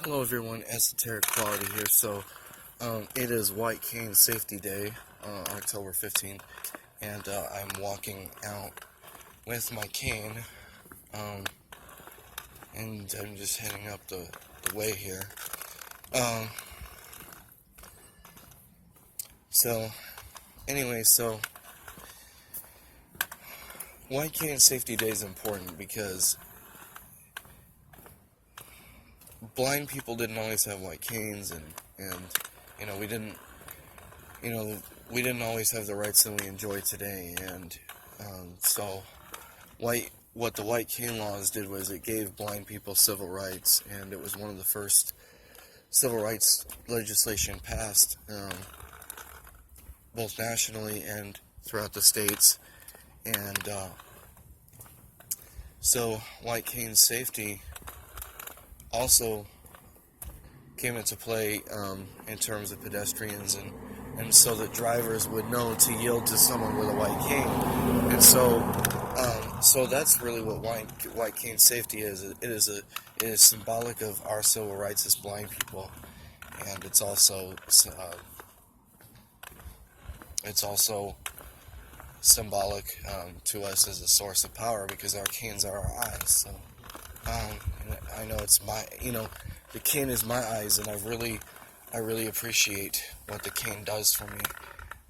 Hello everyone, Esoteric Quality here. It is White Cane Safety Day, October 15th, and I'm walking out with my cane, and I'm just heading up the way here. Um, so White Cane Safety Day is important because blind people didn't always have white canes, and we didn't always have the rights that we enjoy today. And what the white cane laws did was it gave blind people civil rights, and it was one of the first civil rights legislation passed, both nationally and throughout the states. And so white cane safety also came into play in terms of pedestrians, and so that drivers would know to yield to someone with a white cane. And so that's really what white cane safety is. It is symbolic of our civil rights as blind people, and it's also symbolic to us as a source of power, because our canes are our eyes. So and I know the cane is my eyes, and I really appreciate what the cane does for me.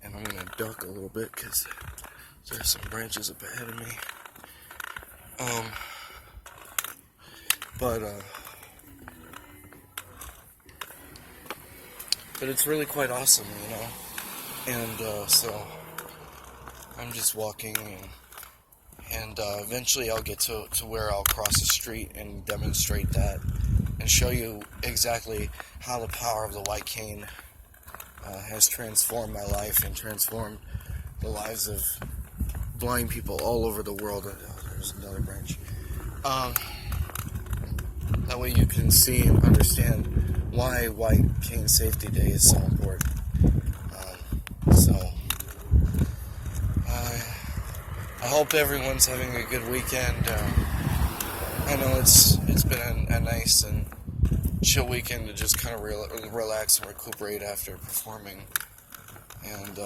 And I'm gonna duck a little bit because there's some branches up ahead of me. But it's really quite awesome, And so I'm just walking, and eventually I'll get to where I'll cross the street and demonstrate that and show you exactly how the power of the white cane has transformed my life and transformed the lives of blind people all over the world. There's another branch. That way you can see and understand why White Cane Safety Day is so important. I hope everyone's having a good weekend. I know it's been a nice and chill weekend to just kind of relax and recuperate after performing, and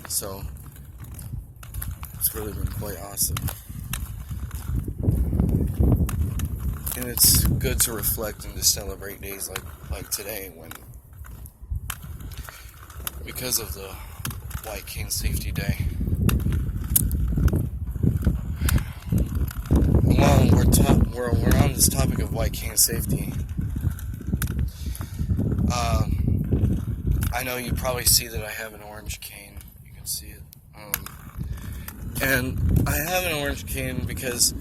so it's really been quite awesome. And it's good to reflect and to celebrate days like today, because of the White Cane Safety Day. While we're on this topic of white cane safety, I know you probably see that I have an orange cane. You can see it. And I have an orange cane because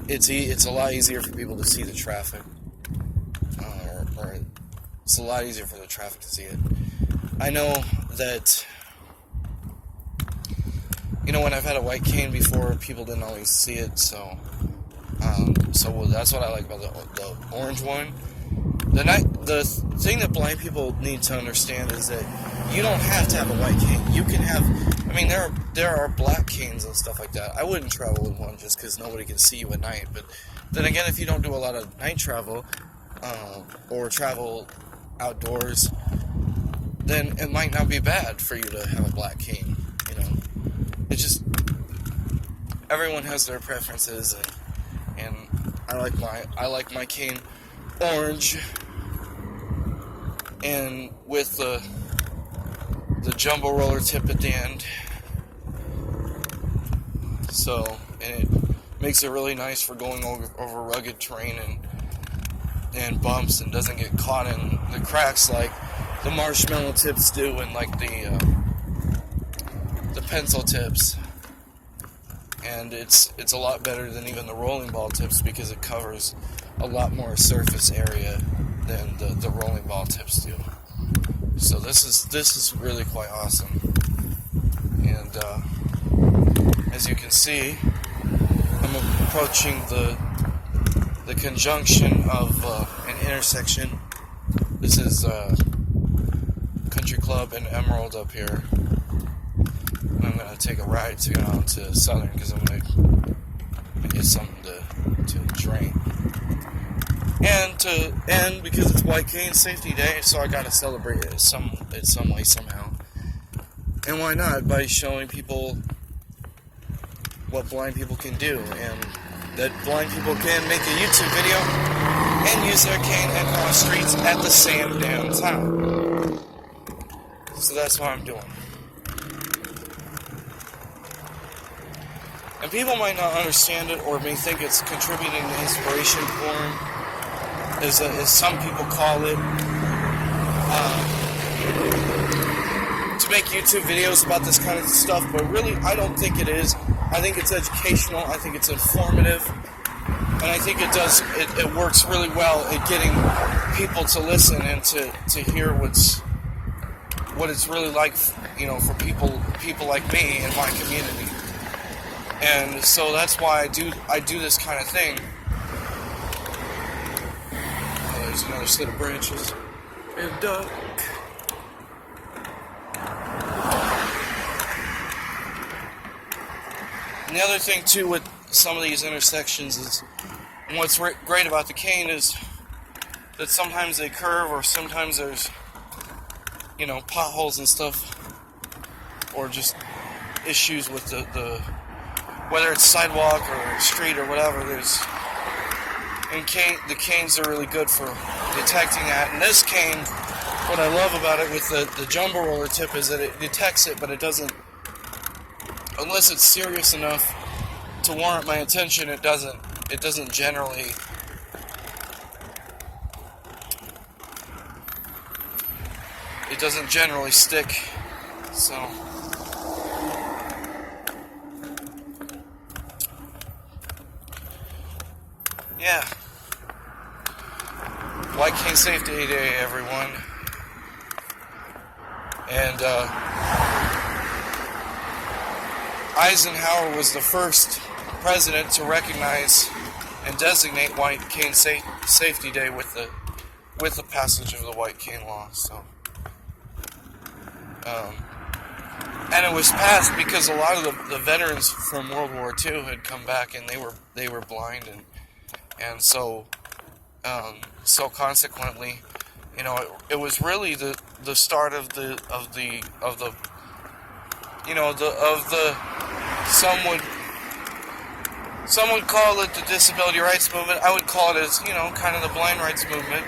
it's a lot easier for people to see the traffic, or it's a lot easier for the traffic to see it. I know that, when I've had a white cane before, people didn't always see it, so that's what I like about the orange one. The thing that blind people need to understand is that you don't have to have a white cane. You can have, there are black canes and stuff like that. I wouldn't travel with one just because nobody can see you at night. But then again, if you don't do a lot of night travel, or travel outdoors, then it might not be bad for you to have a black cane. It's just, everyone has their preferences, and I like my cane orange, and with the jumbo roller tip at the end. And it makes it really nice for going over rugged terrain and bumps, and doesn't get caught in the cracks like the marshmallow tips do, and like the pencil tips. And it's a lot better than even the rolling ball tips, because it covers a lot more surface area than the rolling ball tips do. So this is really quite awesome. And as you can see, I'm approaching the conjunction of an intersection. This is Country Club and Emerald up here. I'm going to take a ride to get on to Southern, because I'm going to get something to drink. and because it's White Cane Safety Day, so I gotta celebrate it some way, somehow. And why not? By showing people what blind people can do, and that blind people can make a YouTube video and use their cane and cross streets at the same damn time. So that's what I'm doing. And people might not understand it, or may think it's contributing to inspiration porn, as some people call it, to make YouTube videos about this kind of stuff. But really, I don't think it is. I think it's educational. I think it's informative, and I think it works really well at getting people to listen and to hear what it's really like, for people like me in my community. And so that's why I do this kind of thing. Oh, there's another set of branches. And duck. And the other thing too with some of these intersections is, and what's great about the cane is that sometimes they curve, or sometimes there's potholes and stuff, or just issues with the whether it's sidewalk or street or whatever. The canes are really good for detecting that. And this cane, what I love about it with the jumbo roller tip is that it detects it, but it doesn't, unless it's serious enough to warrant my attention, it doesn't generally stick. So yeah. White Cane Safety Day, everyone. And Eisenhower was the first president to recognize and designate White Cane Safety Day with the passage of the White Cane Law. So, and it was passed because a lot of the veterans from World War II had come back, and they were blind, and so consequently, it was really the start of the some would call it the disability rights movement. I would call it as kind of the blind rights movement.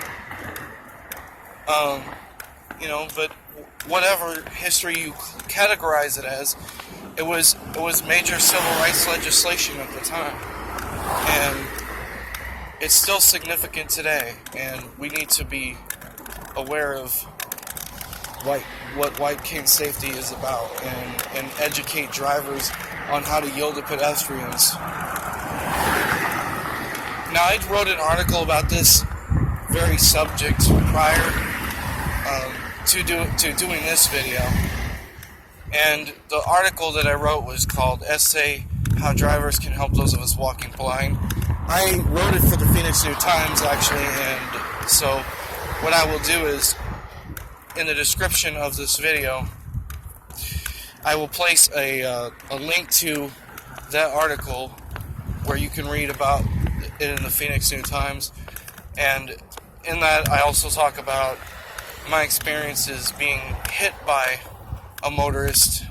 But whatever history you categorize it as, it was major civil rights legislation at the time, and it's still significant today, and we need to be aware of what White Cane Safety is about, and educate drivers on how to yield to pedestrians. Now, I wrote an article about this very subject prior to doing this video, and the article that I wrote was called "Essay: How Drivers Can Help Those of Us Walking Blind." I wrote it for the Phoenix New Times, actually, and so what I will do is, in the description of this video, I will place a link to that article where you can read about it in the Phoenix New Times. And in that, I also talk about my experiences being hit by a motorist,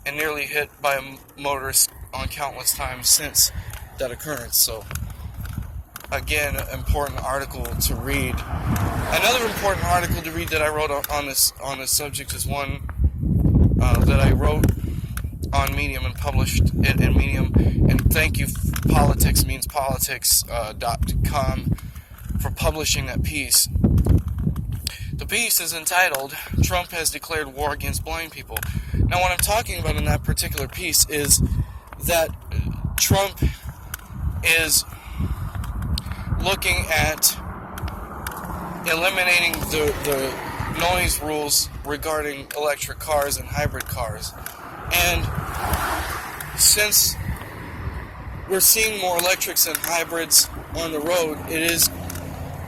and nearly hit by a motorist on countless times since that occurrence. So, again, an important article to read. Another important article to read that I wrote on this subject is one that I wrote on Medium and published it in Medium. And thank you, politics.com, for publishing that piece. The piece is entitled, "Trump Has Declared War Against Blind People." Now, what I'm talking about in that particular piece is that Trump is looking at eliminating the noise rules regarding electric cars and hybrid cars. And since we're seeing more electrics and hybrids on the road, it is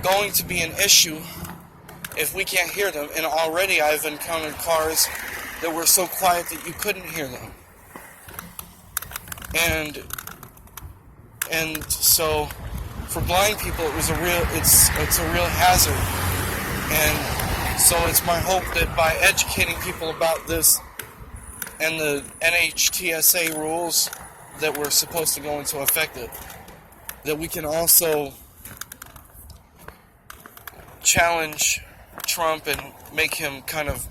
going to be an issue if we can't hear them. And already I've encountered cars that were so quiet that you couldn't hear them. And so for blind people, it's a real hazard. And so it's my hope that by educating people about this and the NHTSA rules that were supposed to go into effect, that we can also challenge Trump and make him kind of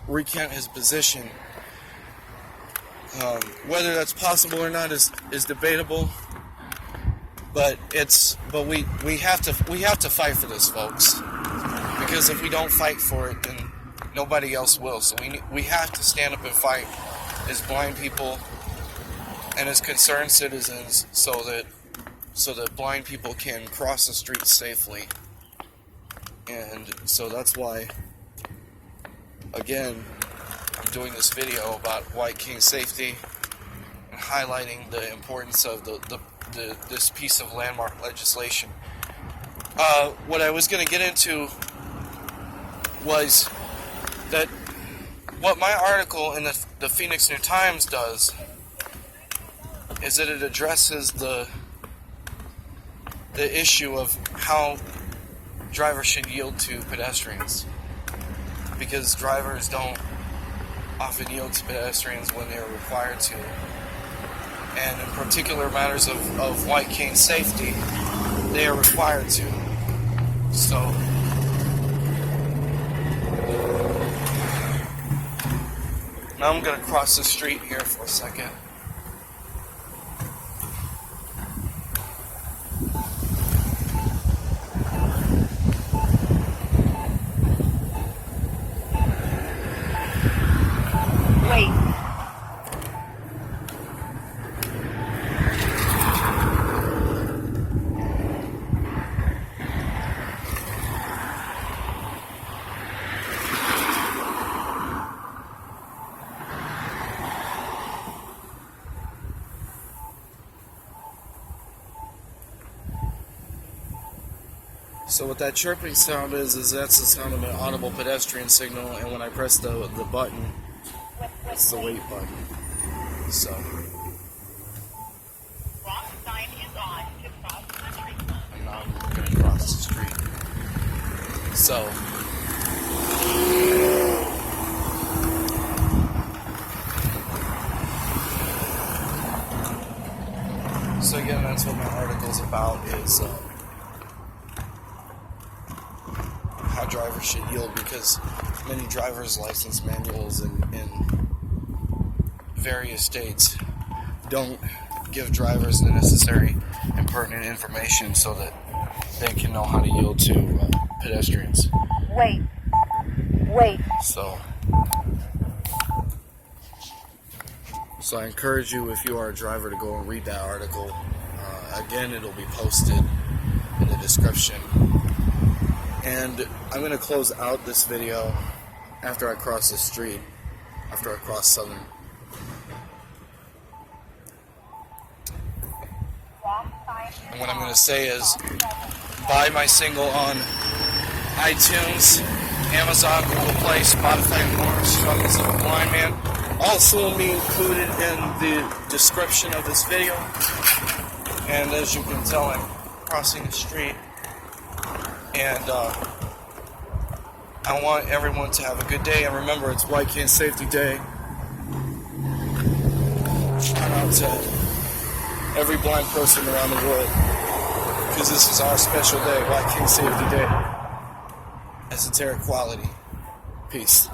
recant his position. Whether that's possible or not is debatable, but we have to fight for this, folks, because if we don't fight for it, then nobody else will. So we have to stand up and fight as blind people and as concerned citizens, so that blind people can cross the street safely. And so that's why, again, I'm doing this video about White King safety and highlighting the importance of this piece of landmark legislation. What I was going to get into was that what my article in the Phoenix New Times does is that it addresses the issue of how drivers should yield to pedestrians, because drivers don't often yield to pedestrians when they're required to, and in particular matters of White King safety, they are required to. So now I'm going to cross the street here for a second. So what that chirping sound is that's the sound of an audible pedestrian signal, and when I press the button, it's the wait button. So and now I'm going to cross the street. So again, that's what my article's about, is how drivers should yield, because many drivers' license manuals in various states don't give drivers the necessary and pertinent information so that they can know how to yield to pedestrians. Wait. So I encourage you, if you are a driver, to go and read that article. Again, it'll be posted in the description. And I'm going to close out this video after I cross the street, after I cross Southern. And what I'm going to say is, buy my single on iTunes, Amazon, Google Play, Spotify, and more. Struggles of a Blind Man. Also will be included in the description of this video. And as you can tell, I'm crossing the street. And I want everyone to have a good day. And remember, it's White King Safety Day. Shout out to every blind person around the world, because this is our special day, White King Safety Day. Esoteric quality. Peace.